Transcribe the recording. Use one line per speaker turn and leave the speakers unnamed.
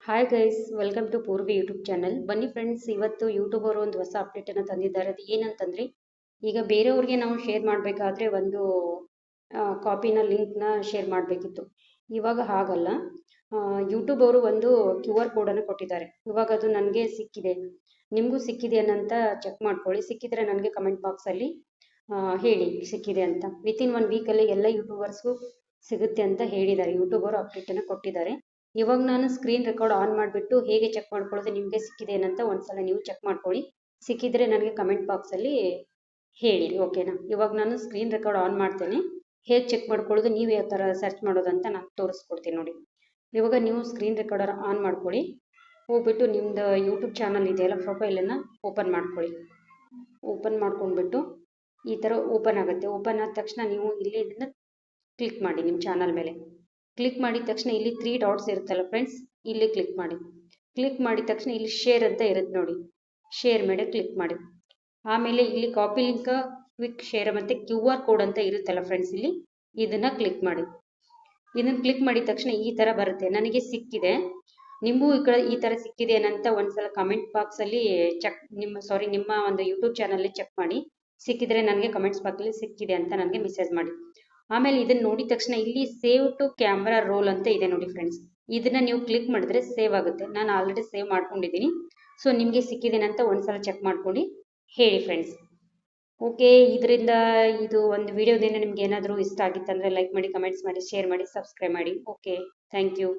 Hi guys, welcome to Purvi YouTube channel. ಬನ್ನಿ friends, ಇವತ್ತು YouTube ಅವರು ಒಂದು ಹೊಸ ಅಪ್ಡೇಟ್ ಅನ್ನು ತಂದಿದ್ದಾರೆ. ಅದು ಏನಂತಂದ್ರೆ, ಈಗ ಬೇರೆಯವ್ರಿಗೆ ನಾವು ಶೇರ್ ಮಾಡಬೇಕಾದ್ರೆ ಒಂದು ಕಾಪಿನ ಲಿಂಕ್ನ ಶೇರ್ ಮಾಡಬೇಕಿತ್ತು. ಇವಾಗ ಹಾಗಲ್ಲ. ಯೂಟ್ಯೂಬ್ ಅವರು ಒಂದು QR ಕೋಡನ್ನು ಕೊಟ್ಟಿದ್ದಾರೆ. ಇವಾಗ ಅದು ನನಗೆ ಸಿಕ್ಕಿದೆ, ನಿಮಗೂ ಸಿಕ್ಕಿದೆ ಅಂತ ಚೆಕ್ ಮಾಡ್ಕೊಳ್ಳಿ. ಸಿಕ್ಕಿದ್ರೆ ನನಗೆ ಕಮೆಂಟ್ ಬಾಕ್ಸಲ್ಲಿ ಹೇಳಿ ಸಿಕ್ಕಿದೆ ಅಂತ. ವಿತಿನ್ 1 ವೀಕಲ್ಲಿ ಎಲ್ಲ ಯೂಟ್ಯೂಬರ್ಸ್ಗೂ ಸಿಗುತ್ತೆ ಅಂತ ಹೇಳಿದ್ದಾರೆ. ಯೂಟ್ಯೂಬ್ ಅವರು ಅಪ್ಡೇಟನ್ನು ಕೊಟ್ಟಿದ್ದಾರೆ. ಇವಾಗ ನಾನು ಸ್ಕ್ರೀನ್ ರೆಕಾರ್ಡ್ ಆನ್ ಮಾಡಿಬಿಟ್ಟು ಹೇಗೆ ಚೆಕ್ ಮಾಡ್ಕೊಳ್ಳೋದು, ನಿಮಗೆ ಸಿಕ್ಕಿದೆ ಏನಂತ ಒಂದ್ಸಲ ನೀವು ಚೆಕ್ ಮಾಡ್ಕೊಳ್ಳಿ. ಸಿಕ್ಕಿದ್ರೆ ನನಗೆ ಕಮೆಂಟ್ ಬಾಕ್ಸಲ್ಲಿ ಹೇಳಿ, ಓಕೆನಾ? ಇವಾಗ ನಾನು ಸ್ಕ್ರೀನ್ ರೆಕಾರ್ಡ್ ಆನ್ ಮಾಡ್ತೇನೆ. ಹೇಗೆ ಚೆಕ್ ಮಾಡ್ಕೊಳ್ಳೋದು, ನೀವು ಯಾವ ಥರ ಸರ್ಚ್ ಮಾಡೋದು ಅಂತ ನಾನು ತೋರಿಸ್ಕೊಡ್ತೀನಿ ನೋಡಿ. ಇವಾಗ ನೀವು ಸ್ಕ್ರೀನ್ ರೆಕಾರ್ಡರ್ ಆನ್ ಮಾಡ್ಕೊಳ್ಳಿ. ಹೋಗ್ಬಿಟ್ಟು ನಿಮ್ಮದು ಯೂಟ್ಯೂಬ್ ಚಾನಲ್ ಇದೆಯಲ್ಲ, ಪ್ರೊಫೈಲನ್ನು ಓಪನ್ ಮಾಡ್ಕೊಳ್ಳಿ. ಓಪನ್ ಮಾಡ್ಕೊಂಡ್ಬಿಟ್ಟು ಈ ಥರ ಓಪನ್ ಆಗುತ್ತೆ. ಓಪನ್ ಆದ ತಕ್ಷಣ ನೀವು ಇಲ್ಲಿ ಇದನ್ನು ಕ್ಲಿಕ್ ಮಾಡಿ. ನಿಮ್ಮ ಚಾನಲ್ ಮೇಲೆ ಕ್ಲಿಕ್ ಮಾಡಿದ ತಕ್ಷಣ ಇಲ್ಲಿ 3 ಡಾಟ್ಸ್ ಇರುತ್ತಲ್ಲ ಫ್ರೆಂಡ್ಸ್, ಇಲ್ಲಿ ಕ್ಲಿಕ್ ಮಾಡಿ. ಕ್ಲಿಕ್ ಮಾಡಿದ ತಕ್ಷಣ ಇಲ್ಲಿ ಶೇರ್ ಅಂತ ಇರುತ್ತೆ ನೋಡಿ, ಶೇರ್ ಮೇಲೆ ಕ್ಲಿಕ್ ಮಾಡಿ. ಆಮೇಲೆ ಇಲ್ಲಿ ಕಾಪಿ ಲಿಂಕ್, ಕ್ವಿಕ್ ಶೇರ್ ಮತ್ತು QR ಕೋಡ್ ಅಂತ ಇರುತ್ತಲ್ಲ ಫ್ರೆಂಡ್ಸ್, ಇಲ್ಲಿ ಇದನ್ನು ಕ್ಲಿಕ್ ಮಾಡಿ. ಇದನ್ನು ಕ್ಲಿಕ್ ಮಾಡಿದ ತಕ್ಷಣ ಈ ಥರ ಬರುತ್ತೆ. ನನಗೆ ಸಿಕ್ಕಿದೆ, ನಿಮಗೂ ಈ ಥರ ಸಿಕ್ಕಿದೆ ಏನಂತ ಒಂದ್ಸಲ ಕಮೆಂಟ್ ಬಾಕ್ಸಲ್ಲಿ ನಿಮ್ಮ ಒಂದು ಯೂಟ್ಯೂಬ್ ಚಾನಲ್ಲಿ ಚೆಕ್ ಮಾಡಿ. ಸಿಕ್ಕಿದ್ರೆ ನನಗೆ ಕಮೆಂಟ್ಸ್ ಬಾಕ್ಸಲ್ಲಿ ಸಿಕ್ಕಿದೆ ಅಂತ ನನಗೆ ಮೆಸೇಜ್ ಮಾಡಿ. ಆಮೇಲೆ ಇದನ್ನು ನೋಡಿದ ತಕ್ಷಣ ಇಲ್ಲಿ ಸೇವ್ ಟು ಕ್ಯಾಮ್ರಾ ರೋಲ್ ಅಂತ ಇದೆ ನೋಡಿ ಫ್ರೆಂಡ್ಸ್, ಇದನ್ನ ನೀವು ಕ್ಲಿಕ್ ಮಾಡಿದ್ರೆ ಸೇವ್ ಆಗುತ್ತೆ. ನಾನು ಆಲ್ರೆಡಿ ಸೇವ್ ಮಾಡ್ಕೊಂಡಿದ್ದೀನಿ. ಸೊ ನಿಮಗೆ ಸಿಕ್ಕಿದ್ದೇನೆ ಅಂತ ಒಂದ್ಸಲ ಚೆಕ್ ಮಾಡ್ಕೊಂಡು ಹೇಳಿ ಫ್ರೆಂಡ್ಸ್. ಓಕೆ, ಇದರಿಂದ ಇದು ಒಂದು ವಿಡಿಯೋದಿಂದ ನಿಮ್ಗೆ ಏನಾದರೂ ಇಷ್ಟ ಆಗಿತ್ತಂದ್ರೆ ಲೈಕ್ ಮಾಡಿ, ಕಮೆಂಟ್ಸ್ ಮಾಡಿ, ಶೇರ್ ಮಾಡಿ, ಸಬ್ಸ್ಕ್ರೈಬ್ ಮಾಡಿ. Okay, thank you.